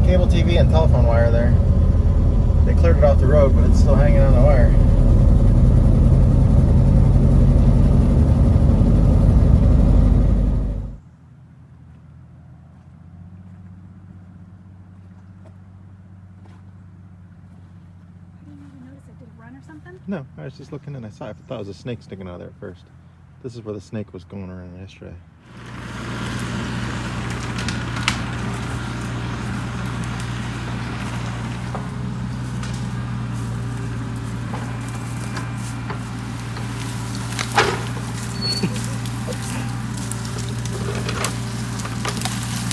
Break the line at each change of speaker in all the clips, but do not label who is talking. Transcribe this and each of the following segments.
cable TV and telephone wire there. They cleared it off the road, but it's still hanging on the wire. No, I was just looking and I thought it was a snake sticking out of there at first. This is where the snake was going around yesterday.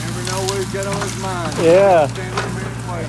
Never know what he's got on his mind.
Yeah.
Stand there a minute and wait.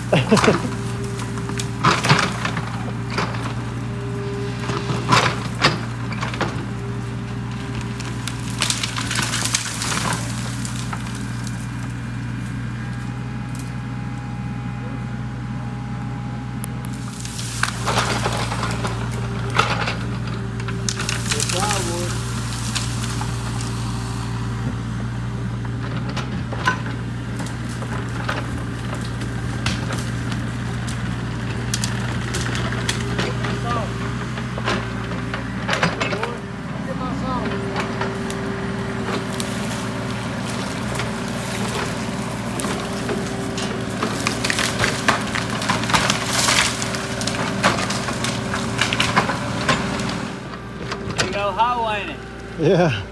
How ain't it?
Yeah.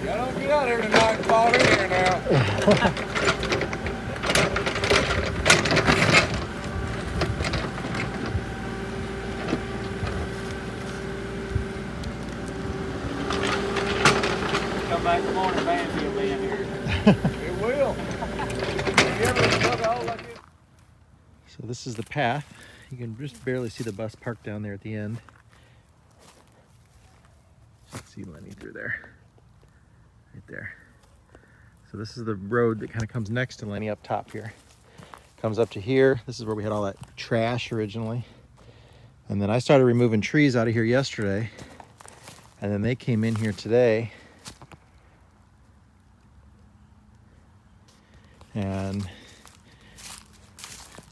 Y'all don't get out here tonight and fall in here now.
Come back tomorrow and Bambi will be in here.
It will. Have you ever dug a hole like this?
So this is the path. You can just barely see the bus parked down there at the end. Let's see Lenny through there. Right there. So this is the road that kind of comes next to Lenny up top here. Comes up to here. This is where we had all that trash originally. And then I started removing trees out of here yesterday. And then they came in here today. And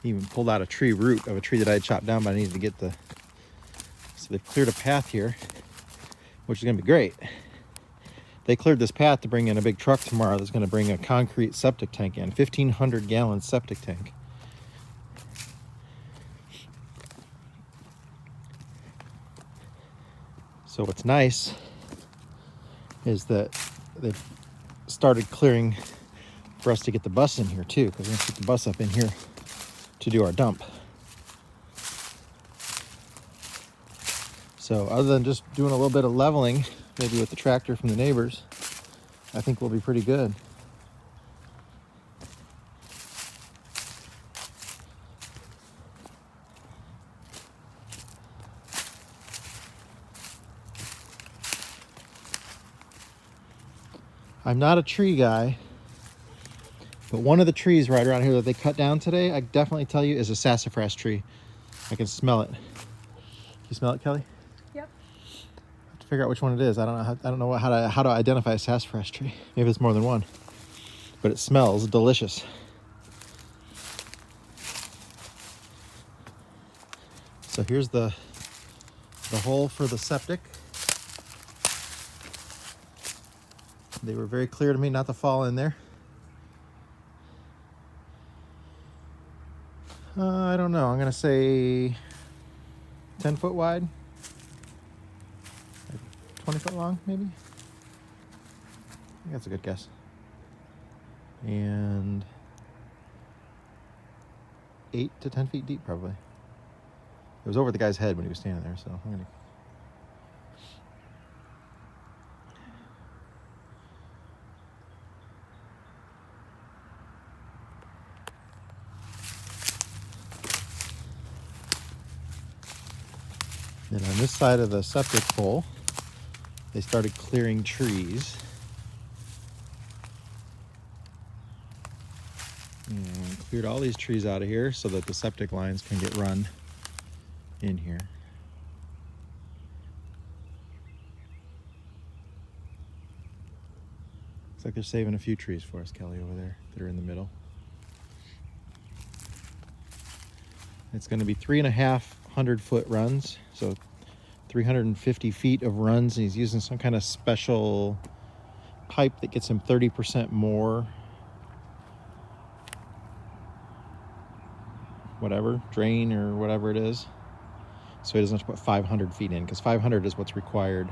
even pulled out a tree root of a tree that I had chopped down, but I needed to get the, so they've cleared a path here, which is gonna be great. They cleared this path to bring in a big truck tomorrow that's gonna bring a concrete septic tank in, 1,500 gallon septic tank. So what's nice is that they've started clearing for us to get the bus in here too, because we're gonna keep the bus up in here to do our dump. So other than just doing a little bit of leveling, maybe with the tractor from the neighbors, I think we'll be pretty good. I'm not a tree guy, but one of the trees right around here that they cut down today, I definitely tell you, is a sassafras tree. I can smell it. You smell it, Kelly?
Yep.
I have to figure out which one it is. I don't know how to identify a sassafras tree. Maybe it's more than one, but it smells delicious. So here's the hole for the septic. They were very clear to me not to fall in there. I don't know. I'm going to say 10 foot wide, 20 foot long, maybe. I think that's a good guess. And 8 to 10 feet deep, probably. It was over the guy's head when he was standing there, so I'm going to. Then on this side of the septic hole, they started clearing trees. And cleared all these trees out of here so that the septic lines can get run in here. Looks like they're saving a few trees for us, Kelly, over there that are in the middle. It's going to be 3,500 foot runs, so 350 feet of runs. And he's using some kind of special pipe that gets him 30% more, whatever, drain or whatever it is. So he doesn't have to put 500 feet in, because 500 is what's required.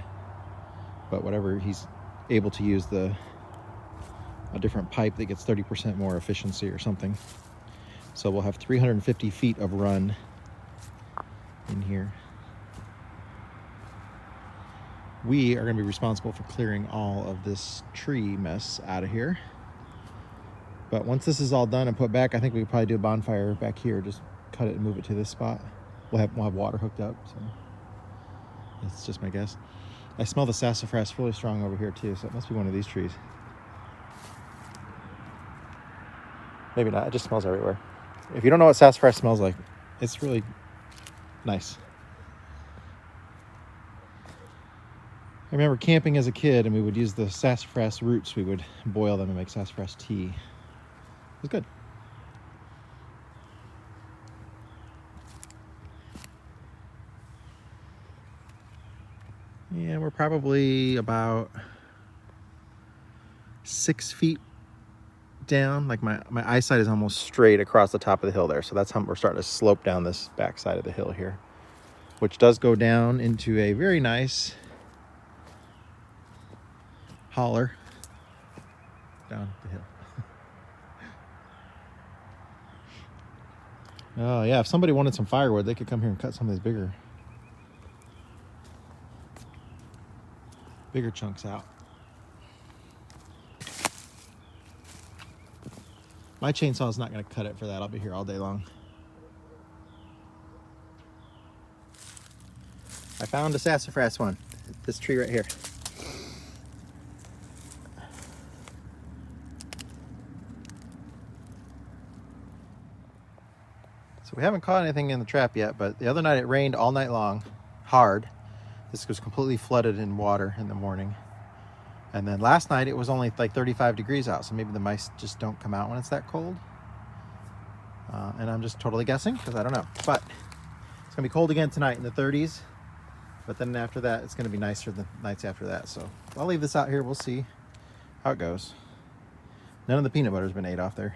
But whatever, he's able to use a different pipe that gets 30% more efficiency or something. So we'll have 350 feet of run in here. We are going to be responsible for clearing all of this tree mess out of here. But once this is all done and put back, I think we could probably do a bonfire back here. Just cut it and move it to this spot. We'll have water hooked up, so that's just my guess. I smell the sassafras really strong over here too, so it must be one of these trees. Maybe not, it just smells everywhere. If you don't know what sassafras smells like, it's really nice. I remember camping as a kid, and we would use the sassafras roots. We would boil them and make sassafras tea. It was good. Yeah, we're probably about 6 feet down. Like my eyesight is almost straight across the top of the hill there. So that's how we're starting to slope down this back side of the hill here, which does go down into a very nice holler down the hill. Oh yeah, if somebody wanted some firewood, they could come here and cut some of these bigger chunks out. My chainsaw is not going to cut it for that. I'll be here all day long. I found a sassafras one. This tree right here. So we haven't caught anything in the trap yet, but the other night it rained all night long, hard. This was completely flooded in water in the morning. And then last night it was only like 35 degrees out, so maybe the mice just don't come out when it's that cold. And I'm just totally guessing, because I don't know. But it's gonna be cold again tonight in the 30s. But then after that, it's gonna be nicer the nights after that. So I'll leave this out here, we'll see how it goes. None of the peanut butter's been ate off there.